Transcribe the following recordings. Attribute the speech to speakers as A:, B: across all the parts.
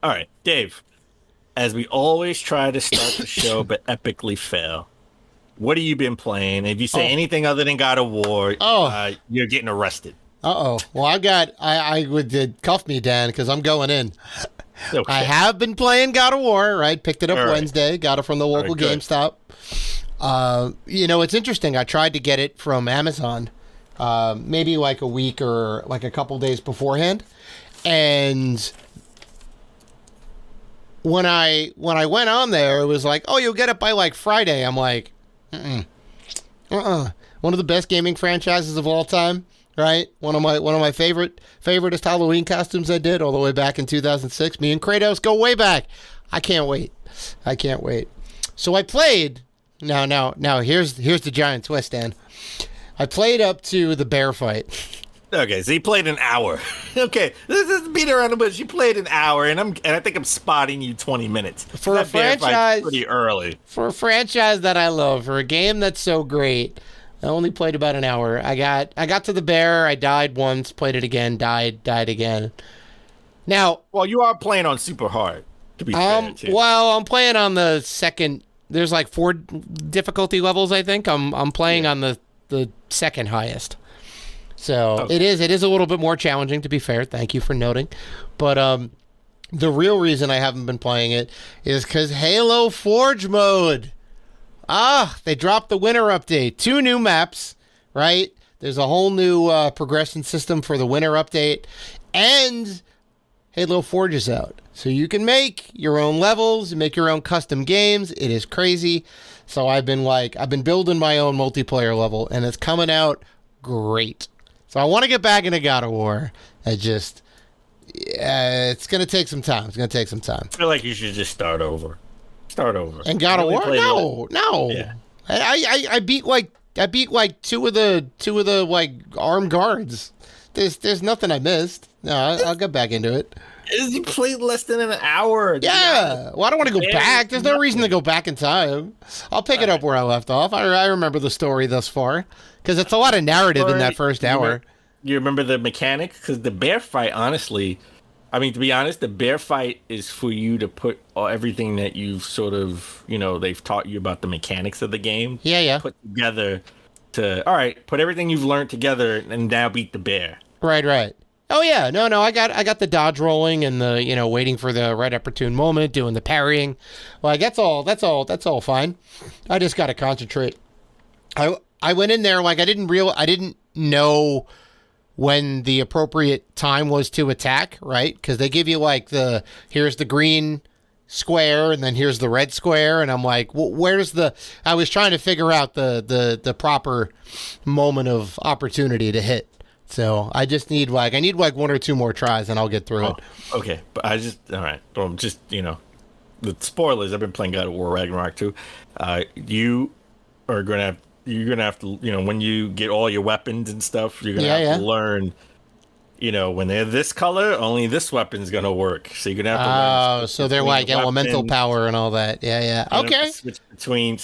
A: All right, Dave. As we always try to start the show, but epically fail. What have you been playing? If you say
B: Oh,
A: anything other than God of War,
B: oh,
A: you're getting arrested.
B: uh-oh. Well, I would cuff me, Dan, because I'm going in. I
A: Okay.
B: have been playing God of War, right? Picked it up
A: All right.
B: Wednesday, got it from the
A: All
B: local
A: right. Good.
B: GameStop. It's interesting. I tried to get it from Amazon, maybe like a week or like a couple days beforehand. And when I went on there, it was like, oh, you'll get it by like Friday. I'm like, one of the best gaming franchises of all time, right? One of my favoriteest Halloween costumes I did all the way back in 2006. Me and Kratos go way back. I can't wait. I can't wait. So I played. Now. Here's the giant twist, Dan. I played up to the bear fight.
A: Okay. So you played an hour. Okay. This is beat around the bush. You played an hour, and I think I'm spotting you 20 minutes.
B: For a
A: That bear fight's
B: franchise
A: pretty early.
B: for a franchise that I love, for a game that's so great. I only played about an hour. I got to the bear. I died once. Played it again. Died again. Now,
A: Well, you are playing on super hard. To be fair, too.
B: I'm playing on the second. There's like four difficulty levels. I think I'm playing
A: Yeah.
B: on the second highest. So
A: Okay.
B: it is a little bit more challenging. To be fair, thank you for noting. But the real reason I haven't been playing it is because Halo Forge mode. They dropped the winter update. 2 new maps, right? There's a whole new progression system for the winter update, and Halo Forge is out. So you can make your own levels, make your own custom games. It is crazy. So I've been building my own multiplayer level, and it's coming out great. So I want to get back into God of War. It's gonna take some time. It's gonna take some time.
A: I feel like you should just start over. Start over.
B: And God of
A: Really
B: War?
A: play the-
B: No.
A: Yeah.
B: I beat like two of the like armed guards. There's nothing I missed. No, I'll get back into it.
A: You played less than an hour. to be honest.
B: Yeah. Well, I don't want to go
A: Yeah,
B: back. There's no reason to
A: nothing.
B: go back in time. I'll pick it up where I left off. I remember the story thus far because it's a lot of narrative in that first hour.
A: You remember the mechanics? Because the bear fight, honestly, I mean, to be honest, the bear fight is for you to put everything that you've sort of, they've taught you about the mechanics of the game,
B: Yeah.
A: put together all right, put everything you've learned together and now beat the bear.
B: Right. Oh yeah, no, I got the dodge rolling and the waiting for the right opportune moment, doing the parrying. Like that's all fine. I just got to concentrate. I went in there like I didn't know when the appropriate time was to attack, right? Because they give you like here's the green square and then here's the red square, and I'm like, where's the? I was trying to figure out the proper moment of opportunity to hit. So I just need like one or two more tries and I'll get through
A: Oh,
B: it.
A: okay. But all right. Well, just, the spoilers. I've been playing God of War Ragnarok too. You you're gonna have to, when you get all your weapons and stuff, you're gonna have to learn, when they're this color, only this weapon's gonna work. So you're gonna have to learn.
B: Oh, so they're
A: between
B: like
A: the
B: elemental
A: weapons,
B: power and all that. Yeah. Okay.
A: Switch between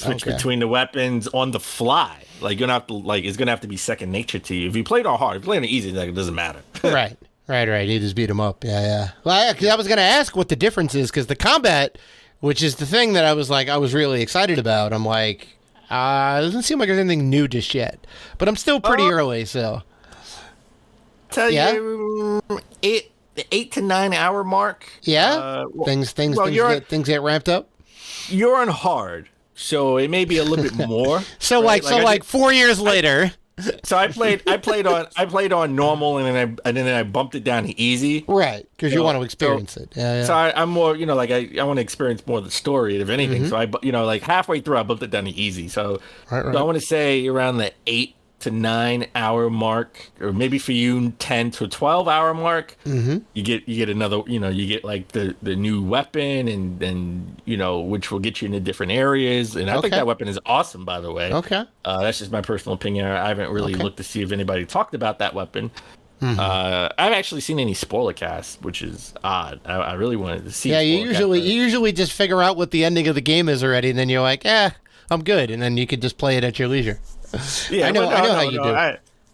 A: the weapons on the fly. Like you're gonna have to it's gonna have to be second nature to you. If you played on hard, if you played on easy, like it doesn't matter.
B: Right. You just beat them up. Yeah. Well, 'cause I was going to ask what the difference is because the combat, which is the thing that I was really excited about. I'm like, it doesn't seem like there's anything new just yet, but I'm still pretty early. So
A: Tell
B: Yeah?
A: you, the 8 to 9 hour mark.
B: yeah,
A: Well,
B: things get ramped up.
A: you're on hard, so it may be a little bit more.
B: So
A: right?
B: like 4 years later.
A: So I played on normal, and then I bumped it down to easy.
B: Right, because you
A: So-
B: want to experience it. Yeah.
A: So I'm more, I want to experience more of the story, if anything. So like halfway through, I bumped it down to easy. So,
B: Right.
A: so I want to say around the 8 to 9 hour mark, or maybe for you 10 to 12 hour mark. Mm-hmm. You get another, you get like the new weapon, and which will get you into different areas. And I think
B: Okay.
A: that weapon is awesome, by the way.
B: Okay.
A: That's just my personal opinion. I haven't really
B: Okay.
A: looked to see if anybody talked about that weapon. I haven't actually seen any spoiler casts, which is odd. I really wanted to see.
B: Yeah,
A: spoiler casts,
B: you usually just figure out what the ending of the game is already, and then you're like, I'm good, and then you could just play it at your leisure.
A: yeah,
B: I know how you do.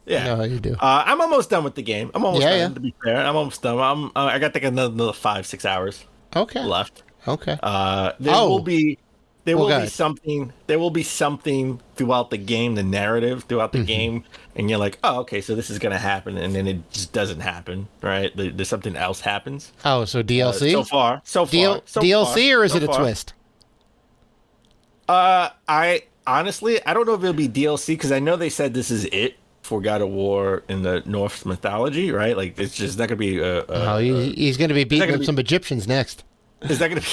A: Yeah.
B: I know how you do.
A: I'm almost done with the game. I'm almost
B: Yeah,
A: done.
B: yeah.
A: To be fair, I'm almost done. I got to take another 5-6 hours.
B: Okay.
A: left.
B: Okay.
A: There
B: Oh.
A: will be there
B: Well,
A: will
B: go
A: be
B: ahead.
A: something throughout the game, the narrative throughout the game, and you're like, oh, okay, so this is gonna happen, and then it just doesn't happen, right? There's something else happens.
B: Oh, so
A: So
B: DLC?
A: far,
B: DLC, or is
A: so
B: it a
A: far.
B: twist?
A: I honestly, I don't know if it'll be DLC because I know they said this is it for God of War in the Norse mythology, right? Like it's just not gonna be
B: Oh, he's going to be beating
A: gonna
B: up
A: be-
B: some Egyptians next.
A: is that gonna be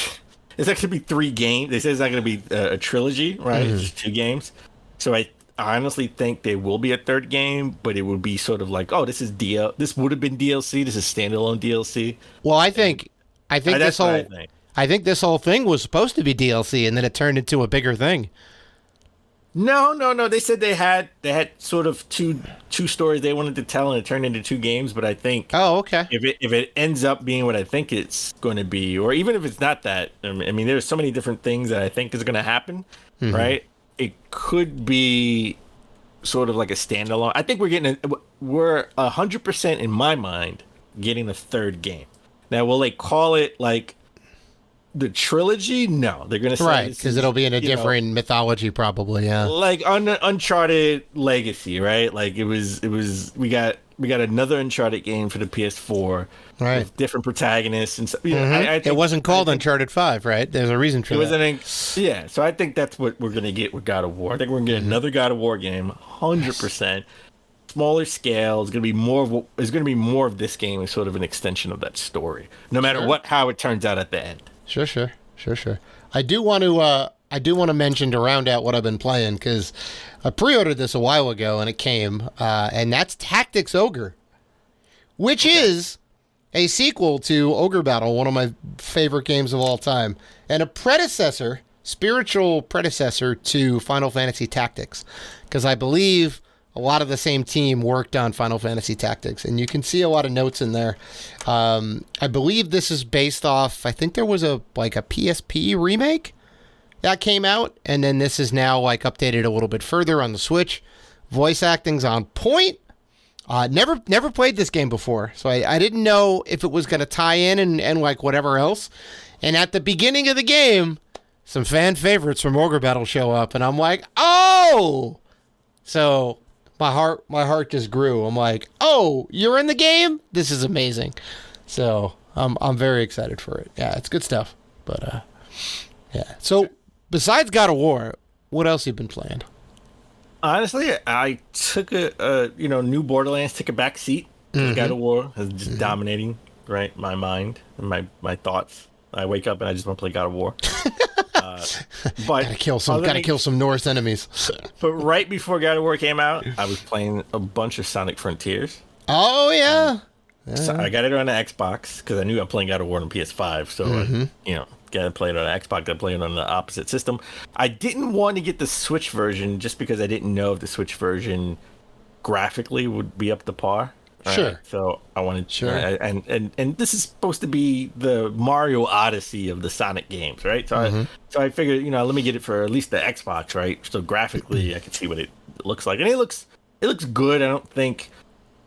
A: is that gonna be 3 games? They said it's not gonna be a trilogy, right? It's just 2 games. So I honestly think there will be a third game, but it would be sort of like, oh, this is This would have been DLC. This is standalone DLC.
B: Well, I think this
A: That's what
B: whole
A: I think.
B: I think this whole thing was supposed to be DLC, and then it turned into a bigger thing.
A: No. They said they had sort of two stories they wanted to tell, and it turned into 2 games. But I think
B: Oh, okay.
A: if it ends up being what I think it's going to be, or even if it's not that, I mean, there's so many different things that I think is going to happen, right? It could be sort of like a standalone. I think we're 100% in my mind getting a third game. Now, will they call it like the trilogy? No, they're going to say
B: Right,
A: this
B: because
A: is,
B: it'll be in a
A: you know,
B: different mythology, probably. Yeah.
A: like Uncharted Legacy, right? Like it was we got another Uncharted game for the PS4,
B: Right.
A: with different protagonists and stuff. I think,
B: It wasn't called Uncharted 5, right? There's a reason for
A: It
B: that.
A: yeah. So I think that's what we're gonna get with God of War. I think we're gonna get another God of War game, 100%. Smaller scale. It's gonna be more of this game as sort of an extension of that story, no matter how it turns out at the end.
B: Sure. I do want to mention to round out what I've been playing, because I pre-ordered this a while ago and it came, and that's Tactics Ogre, which is a sequel to Ogre Battle, one of my favorite games of all time, and a spiritual predecessor to Final Fantasy Tactics, because I believe a lot of the same team worked on Final Fantasy Tactics, and you can see a lot of notes in there. I believe this is based off, I think there was a PSP remake that came out, and then this is now updated a little bit further on the Switch. Voice acting's on point. Never played this game before, so I didn't know if it was going to tie in and whatever else. And at the beginning of the game, some fan favorites from Ogre Battle show up, and I'm like, oh! So my heart just grew. I'm like, oh, you're in the game? This is amazing. So I'm very excited for it. Yeah, it's good stuff. But yeah. So besides God of War, what else you been playing?
A: Honestly, I took new Borderlands took a back seat. God of War is just dominating, right? My mind and my thoughts. I wake up and I just want to play God of War. But
B: Gotta kill some Norse enemies.
A: But right before God of War came out, I was playing a bunch of Sonic Frontiers.
B: Oh yeah.
A: So I got it on the Xbox because I knew I was playing God of War on PS5. So got to play it on the Xbox. Got to play it on the opposite system. I didn't want to get the Switch version just because I didn't know if the Switch version graphically would be up to par. Right?
B: Sure.
A: So I wanted and this is supposed to be the Mario Odyssey of the Sonic games, right? So I figured, let me get it for at least the Xbox, right? So graphically I can see what it looks like. And it looks good. I don't think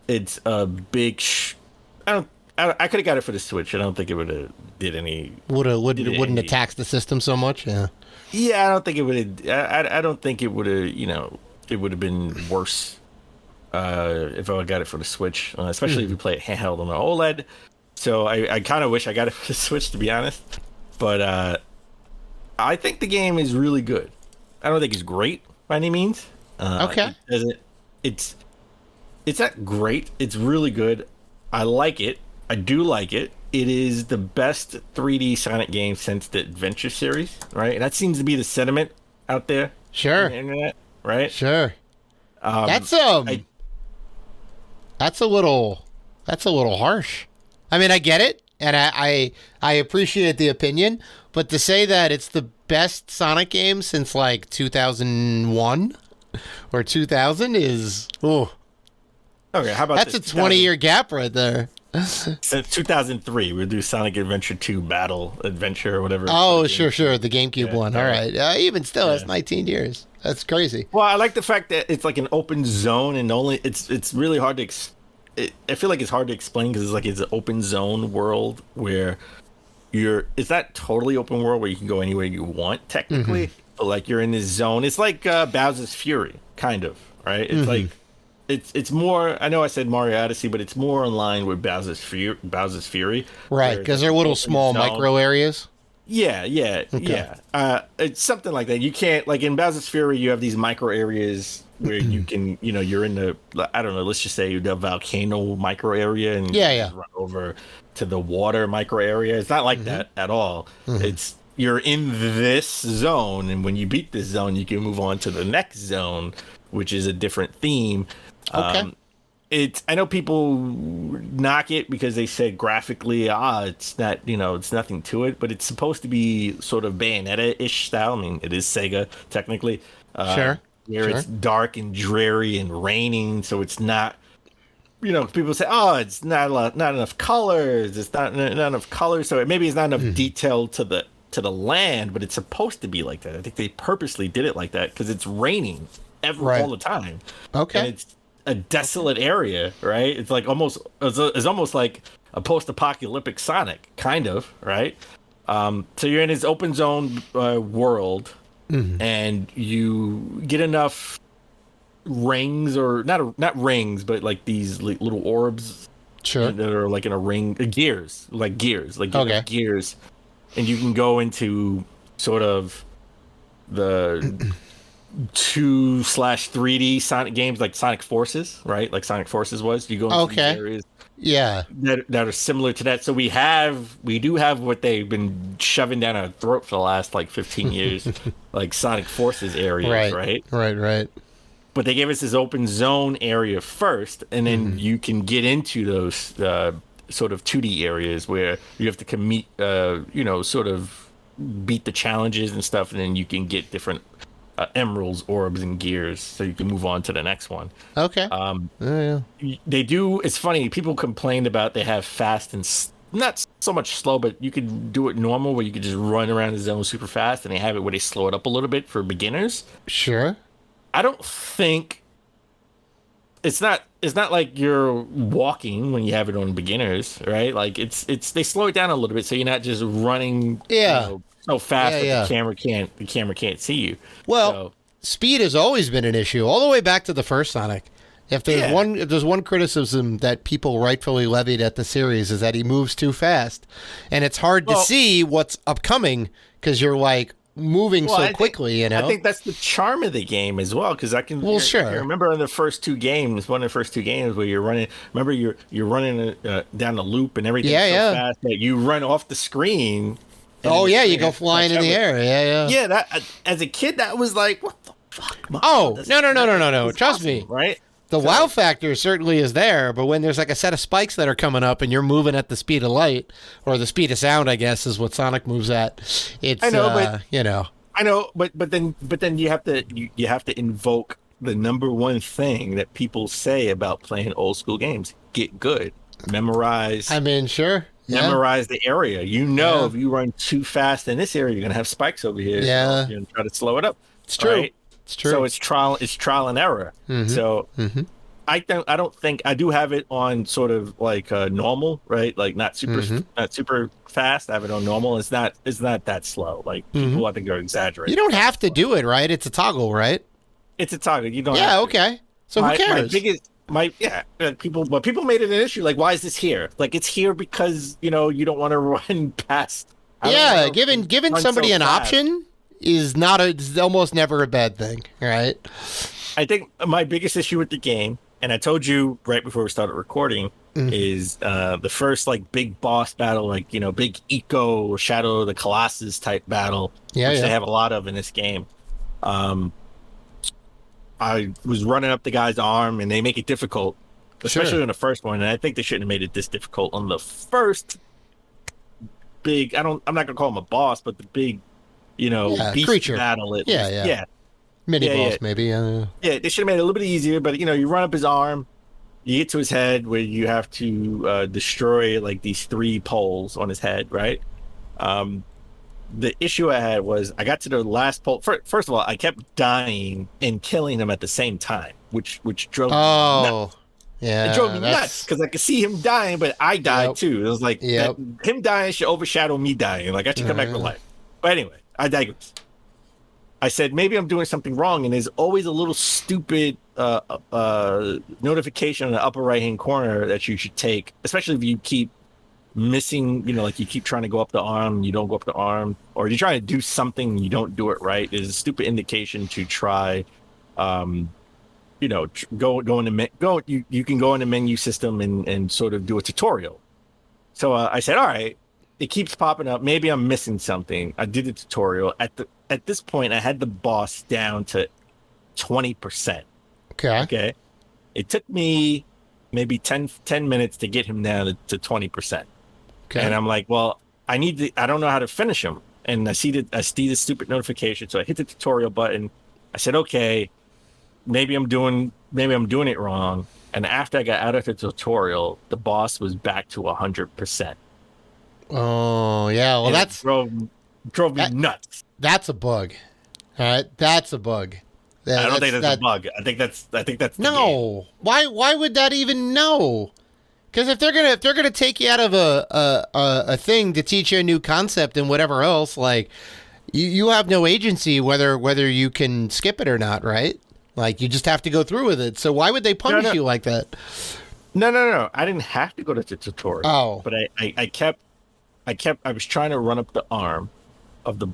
A: it's a big I could have got it for the Switch. I don't think it would have did any.
B: Wouldn't have taxed the system so much. Yeah.
A: Yeah, I don't think it would have. I don't think it would have. It would have been worse if I got it for the Switch, especially if you play it handheld on an OLED. So I kind of wish I got it for the Switch, to be honest. But I think the game is really good. I don't think it's great by any means.
B: Okay.
A: It's not great. It's really good. I like it. I do like it. It is the best 3D Sonic game since the Adventure series, right? And that seems to be the sentiment out there.
B: Sure.
A: On the internet, right?
B: Sure. That's a little harsh. I mean, I get it, and I appreciate the opinion, but to say that it's the best Sonic game since 2001 or 2000 is
A: okay. How about
B: that's a 20-year gap right there.
A: Since 2003, we'll do Sonic Adventure 2 Battle Adventure or whatever.
B: Oh, sure, the GameCube one. All right, even still, that's 19 years. That's crazy.
A: Well, I like the fact that it's like an open zone, and it's really hard to. I feel like it's hard to explain because it's an open zone world where it's not totally open world where you can go anywhere you want technically, but like you're in this zone. It's like Bowser's Fury, kind of, right? It's like it's more. I know I said Mario Odyssey, but it's more in line with Bowser's Fury,
B: Right, because they're little small micro areas.
A: Yeah, it's something like that. You can't, like in Bowser's Fury, you have these micro areas where you can, you're in the, I don't know, let's just say the volcano micro area, and you just run over to the water micro area. It's not like that at all. It's you're in this zone, and when you beat this zone, you can move on to the next zone, which is a different theme.
B: Okay.
A: I know people knock it because they said graphically, it's not, it's nothing to it, but it's supposed to be sort of Bayonetta-ish style. I mean, it is Sega technically.
B: Sure.
A: Where it's dark and dreary and raining, so it's not. People say, it's not enough colors. It's not enough colors, so maybe it's not enough detail to the land, but it's supposed to be like that. I think they purposely did it like that because it's raining all the time.
B: Okay.
A: And it's a desolate area, right? It's like it's almost like a post-apocalyptic Sonic, kind of, right? So you're in this open zone world, and you get enough rings, or not rings, but like these little orbs,
B: sure,
A: that are like in a ring, gears, like gears, and you can go into sort of the 2/3D Sonic games, like Sonic Forces, right? Like Sonic Forces was. You go into these areas, that are similar to that. So we do have what they've been shoving down our throat for the last like 15 years, like Sonic Forces areas, right?
B: Right.
A: But they gave us this open zone area first, and then you can get into those sort of 2D areas where you have to sort of beat the challenges and stuff, and then you can get different emeralds, orbs, and gears, so you can move on to the next one.
B: Okay.
A: They do. It's funny. People complained about they have fast and not so much slow, but you could do it normal where you could just run around the zone super fast, and they have it where they slow it up a little bit for beginners.
B: Sure.
A: I don't think it's not like you're walking when you have it on beginners, right? Like it's they slow it down a little bit so you're not just running so fast that the camera can't see you.
B: Well, speed has always been an issue all the way back to the first Sonic. If there's one criticism that people rightfully levied at the series is that he moves too fast, and it's hard to see what's upcoming because you're like moving quickly.
A: I think that's the charm of the game as well, because I can.
B: Sure.
A: I remember in the first two games, one of the first two games where you're running. Remember you're running down the loop and everything so fast that you run off the screen.
B: You go flying in the air.
A: Yeah, that as a kid, that was like, what the fuck?
B: No. Trust
A: awesome,
B: me.
A: Right?
B: The wow factor certainly is there, but when there's like a set of spikes that are coming up and you're moving at the speed of light, or the speed of sound, I guess is what Sonic moves at. It's I know, but then you have to invoke the number one thing that people say about playing old school games: get good, memorize. I mean, sure.
A: Memorize the area. If you run too fast in this area, you're gonna have spikes over here.
B: Yeah.
A: So you're gonna try to slow it up.
B: It's true.
A: Right?
B: It's true.
A: So it's trial and error. So I don't think I do have it on sort of like normal, right? Like not super fast. I have it on normal. It's not that slow. Like people I think are exaggerating.
B: You don't have to do it, right? It's a toggle, right?
A: It's a toggle. You don't.
B: Yeah. Okay. So who cares?
A: People made it an issue. Like, why is this here? Like, it's here because you don't want to run past.
B: Giving somebody an option is it's almost never a bad thing, right?
A: I think my biggest issue with the game, and I told you right before we started recording, is the first like big boss battle, like big Eco Shadow of the Colossus type battle, which they have a lot of in this game. I was running up the guy's arm, and they make it difficult, especially in the first one. And I think they shouldn't have made it this difficult on the first big. I'm not gonna call him a boss, but the big, beast
B: creature
A: battle.
B: Mini boss, maybe.
A: Yeah, they should have made it a little bit easier. But you run up his arm, you get to his head where you have to destroy like these 3 poles on his head, right? The issue I had was I got to the last pole. First of all, I kept dying and killing him at the same time, which drove me nuts.
B: Yeah,
A: It drove me nuts
B: that's
A: because I could see him dying, but I died
B: Yep.
A: too. It was like
B: Yep.
A: him dying should overshadow me dying. Like I should come back to life. But anyway, I digress. I said maybe I'm doing something wrong, and there's always a little stupid notification in the upper right hand corner that you should take, especially if you keep missing. You know, like you keep trying to go up the arm, and you don't go up the arm, or you're trying to do something, and you don't do it right. There's a stupid indication to try. You know, go in the you can go in the menu system and sort of do a tutorial. So I said, all right, it keeps popping up. Maybe I'm missing something. I did the tutorial. At this point, I had the boss down to 20%. Okay. It took me maybe 10 minutes to get him down to 20%.
B: Okay.
A: And I'm like, well, I don't know how to finish him. And I see the stupid notification. So I hit the tutorial button. I said, okay, maybe I'm doing it wrong. And after I got out of the tutorial, the boss was back to 100%.
B: Oh, yeah. Well,
A: And
B: that's
A: it drove me nuts.
B: that's a bug. All right, that's a bug.
A: I don't think that's a bug. I think that's the game.
B: No. Why would that even know? Because if they're gonna take you out of a thing to teach you a new concept and whatever else, like you have no agency whether you can skip it or not, right? Like you just have to go through with it. So why would they punish you like that?
A: No. I didn't have to go to the tutorial.
B: Oh.
A: But I was trying to run up the arm of the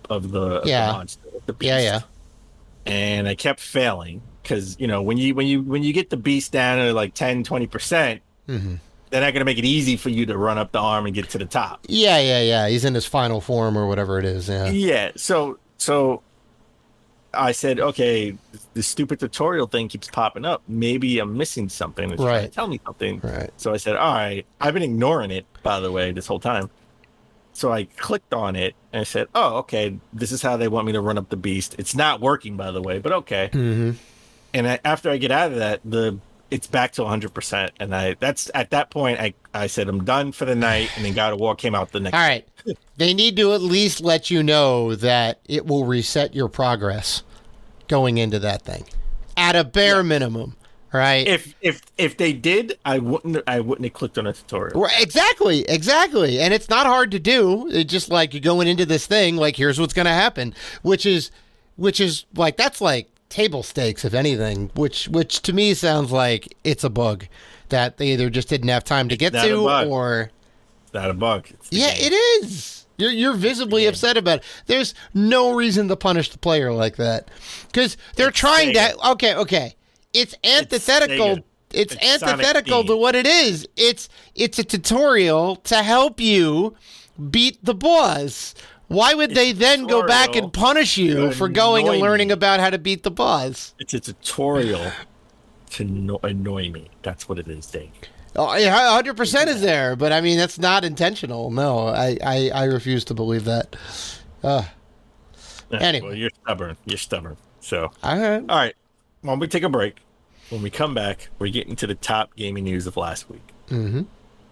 A: monster, the beast.
B: Yeah.
A: And I kept failing because, you know, when you get the beast down to like 10-20%, they're not gonna make it easy for you to run up the arm and get to the top.
B: Yeah. He's in his final form or whatever it is. Yeah.
A: Yeah. So I said, okay, the stupid tutorial thing keeps popping up. Maybe I'm missing something. It's trying to tell me something.
B: Right.
A: So I said, all right. I've been ignoring it, by the way, this whole time. So I clicked on it and I said, oh, okay, this is how they want me to run up the beast. It's not working, by the way, but okay.
B: Mm-hmm.
A: And after I get out of that, it's back to 100%. And that's at that point, I said, I'm done for the night. And then God of War came out the next.
B: All right. They need to at least let you know that it will reset your progress going into that thing at a bare minimum, right?
A: If they did, I wouldn't have clicked on a tutorial.
B: Right, exactly. And it's not hard to do. It's just like you're going into this thing, like here's what's going to happen, which is like that's like table stakes, if anything. Which to me sounds like it's a bug that they either just didn't have time to get to, or
A: it's not a bug.
B: Yeah, it is. You're visibly upset about it. There's no reason to punish the player like that because they're trying to. Okay. It's antithetical. It's antithetical to what it is. It's a tutorial to help you beat the boss. Why would they then go back and punish you for going and learning about how to beat the boss?
A: It's a tutorial to annoy me. That's what it is, Dave.
B: Oh, yeah, 100% is there, but I mean that's not intentional. No, I refuse to believe that. Anyway,
A: well, you're stubborn. So
B: all
A: right. When we take a break, when we come back, we're getting to the top gaming news of last week.
B: Mm-hmm.